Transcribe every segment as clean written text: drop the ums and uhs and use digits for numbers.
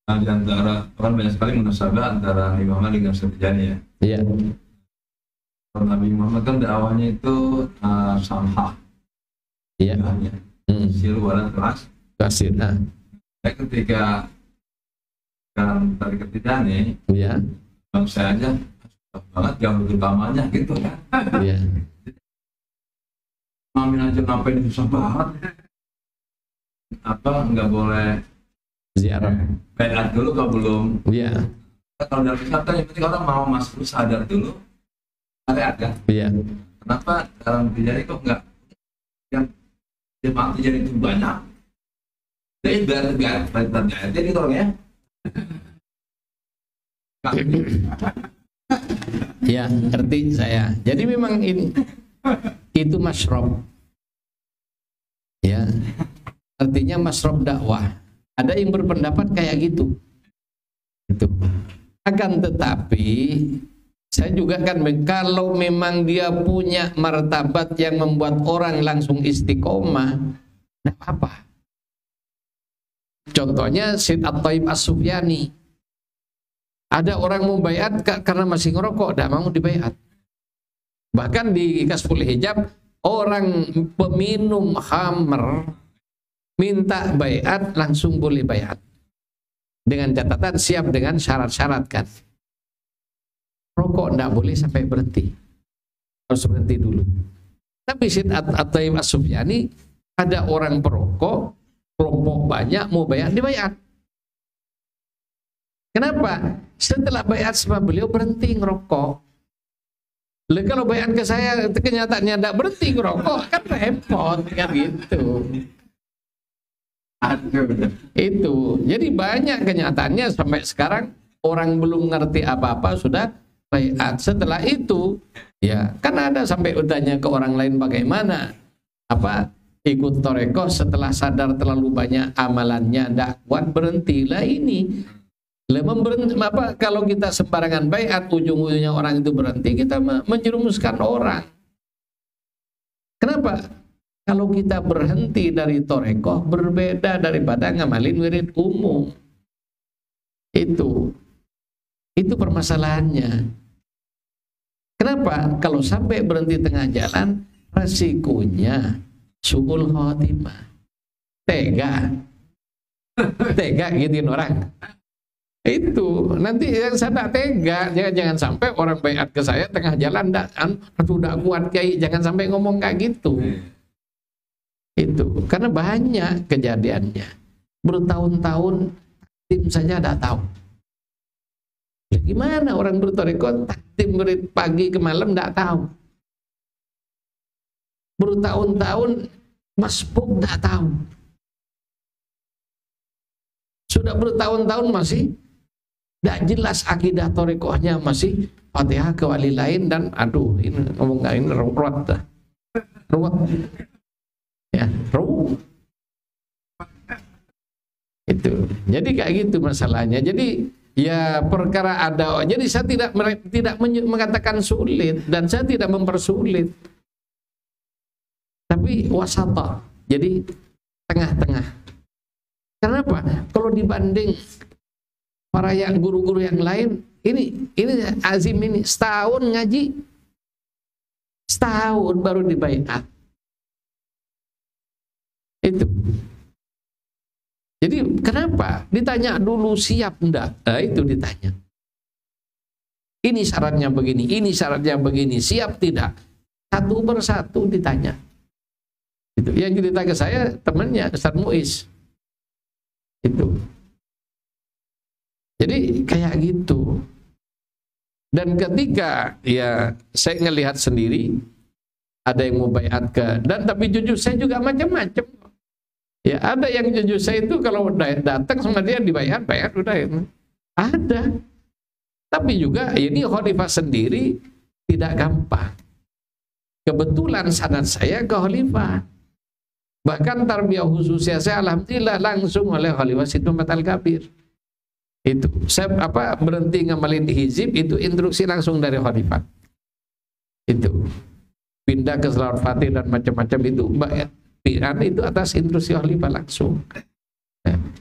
Nah, di antara orang banyak sekali munasabah antara Nabi Muhammad dengan Syekh Tijani ya. Iya. Nabi Muhammad kan dakwahnya itu samhah. Iya. Siru walan kelas. Kasih. Nah. Ketika kan tarik Tijani, Iya. saya aja susah banget gabung utamanya gitu kan. Iya. Mamin aja ngapain susah banget. Apa nggak boleh ziarah baiat dulu kalau belum. Iya. Kalau dalam Islam kan yang penting orang mau masuk sadar dulu baiat kan. Iya. Kenapa dalam Tijani kok nggak yang jemaah Tijani itu banyak? Jadi biar jadi tolong ya. Ya, ngerti saya. Jadi memang ini itu masyrob. Ya. Artinya masyrob dakwah. Ada yang berpendapat kayak gitu. Itu. Akan tetapi saya juga kan kalau memang dia punya martabat yang membuat orang langsung istiqomah, enggak apa-apa. Contohnya Syed At-Thaib As-Sufyani. Ada orang mau baiat karena masih ngerokok, tidak mau dibaiat. Bahkan di Kasful Hijab, orang peminum khamr minta baiat langsung boleh baiat. Dengan catatan siap dengan syarat-syarat kan. Rokok tidak boleh sampai berhenti. Harus berhenti dulu. Tapi Syed At-Thaib As-Sufyani, ada orang perokok, kelompok banyak mau baiat, dibaiat. Kenapa? Setelah baiat sama beliau berhenti ngerokok. Lalu kalau baiat ke saya kenyataannya tidak berhenti ngerokok, kan repot kan gitu. Itu. Jadi banyak kenyataannya sampai sekarang orang belum ngerti apa-apa sudah baiat. Setelah itu ya kan ada sampai utanya ke orang lain bagaimana apa ikut torekoh setelah sadar terlalu banyak amalannya tidak kuat berhentilah ini. Apa kalau kita sembarangan baiat ujung-ujungnya orang itu berhenti, kita menjerumuskan orang. Kenapa? Kalau kita berhenti dari torekoh berbeda daripada ngamalin wirid umum. Itu permasalahannya. Kenapa? Kalau sampai berhenti tengah jalan, resikonya su'ul khotimah. Tega gituin orang. Itu nanti yang saya tega, jangan sampai orang baiat ke saya tengah jalan udah kuat kiai, jangan sampai ngomong kayak gitu. Itu karena banyak kejadiannya, bertahun-tahun tim saja tidak tahu. Gimana orang bertorikot tim pagi ke malam tidak tahu, bertahun-tahun masbuk tidak tahu, sudah bertahun-tahun masih tidak jelas akidah torikohnya, masih Fatihah ke wali lain dan aduh ini ngomong ini ruwet ya ruwet itu. Jadi kayak gitu masalahnya. Jadi ya perkara ada. Jadi saya tidak mengatakan sulit dan saya tidak mempersulit, tapi wasata. Jadi tengah-tengah. Kenapa? Kalau dibanding para yang guru-guru yang lain, ini Azim ini setahun ngaji, setahun baru dibaiat. Itu. Jadi kenapa? Ditanya dulu siap enggak? Nah, itu ditanya. Ini syaratnya begini, ini syaratnya begini, siap tidak? Satu persatu ditanya. Itu. Yang cerita ke saya temannya Ustaz Muiz. Itu. Jadi kayak gitu. Dan ketika ya saya ngelihat sendiri ada yang mau baiat ke, dan tapi jujur saya juga macam-macam. Ya ada yang jujur saya itu kalau datang sama dia dibaiat udah ya. Ada. Tapi juga ini khalifah sendiri tidak gampang. Kebetulan sanad saya ke khalifah. Bahkan tarbiyah khususnya saya alhamdulillah langsung oleh Khalifah Syed Muhammad Al-Kabir. Itu saya berhenti ngamalin hizib itu instruksi langsung dari Khalifah. Itu pindah ke Selawat Fatih dan macam-macam itu itu atas instruksi Khalifah langsung.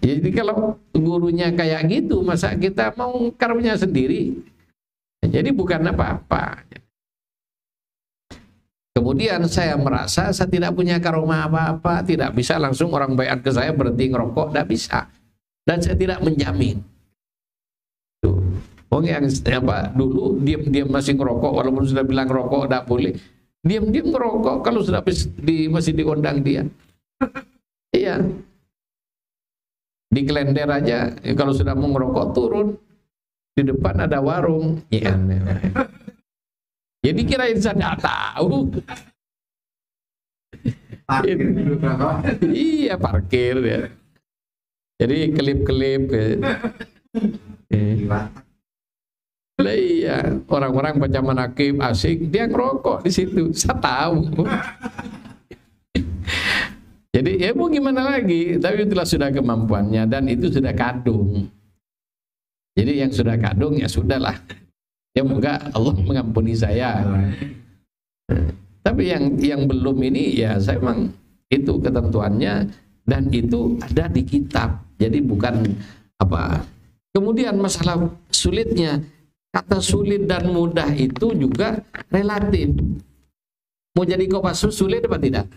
Jadi kalau gurunya kayak gitu, masa kita mau karunya sendiri? Jadi bukan apa-apa. Kemudian saya merasa saya tidak punya karomah apa-apa, tidak bisa langsung orang baiat ke saya berhenti ngerokok, tidak bisa. Dan saya tidak menjamin. Tuh. Yang dulu diam-diam masih ngerokok, walaupun sudah bilang rokok tidak boleh, diam-diam ngerokok kalau sudah masih diundang dia. Iya. Di Klender aja, kalau sudah mau ngerokok turun, di depan ada warung. Ya. Jadi kirain saya tidak tahu. Parkir dulu berapa? Iya, parkir ya. Jadi kelip-kelip. Lah iya, orang-orang baca manaqib asik, dia ngerokok di situ. Saya tahu. Jadi ya mau gimana lagi, tapi itulah sudah kemampuannya dan itu sudah kadung. Jadi yang sudah kadung ya sudahlah. Ya moga Allah mengampuni saya. Tapi yang belum ini ya saya memang itu ketentuannya dan itu ada di kitab. Jadi bukan apa. Kemudian masalah sulitnya, kata sulit dan mudah itu juga relatif. Mau jadi Kopassus sulit apa tidak?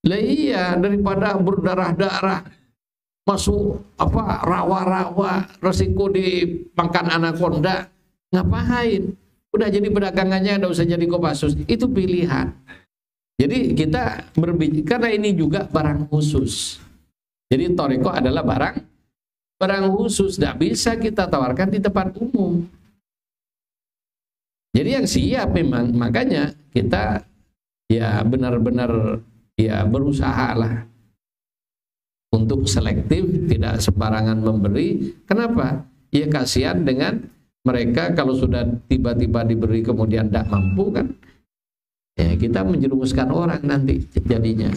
Lah iya, daripada berdarah-darah masuk apa rawa-rawa resiko dimakan anaconda, ngapain? Udah jadi pedagangannya, udah usah jadi Kopassus. Itu pilihan. Jadi kita berbicara karena ini juga barang khusus. Jadi thariqah adalah barang khusus, tidak bisa kita tawarkan di tempat umum. Jadi yang siap memang, makanya kita ya benar-benar ya berusaha lah untuk selektif, tidak sembarangan memberi. Kenapa? Ya kasihan dengan mereka kalau sudah tiba-tiba diberi kemudian tidak mampu kan. Ya kita menjerumuskan orang nanti jadinya.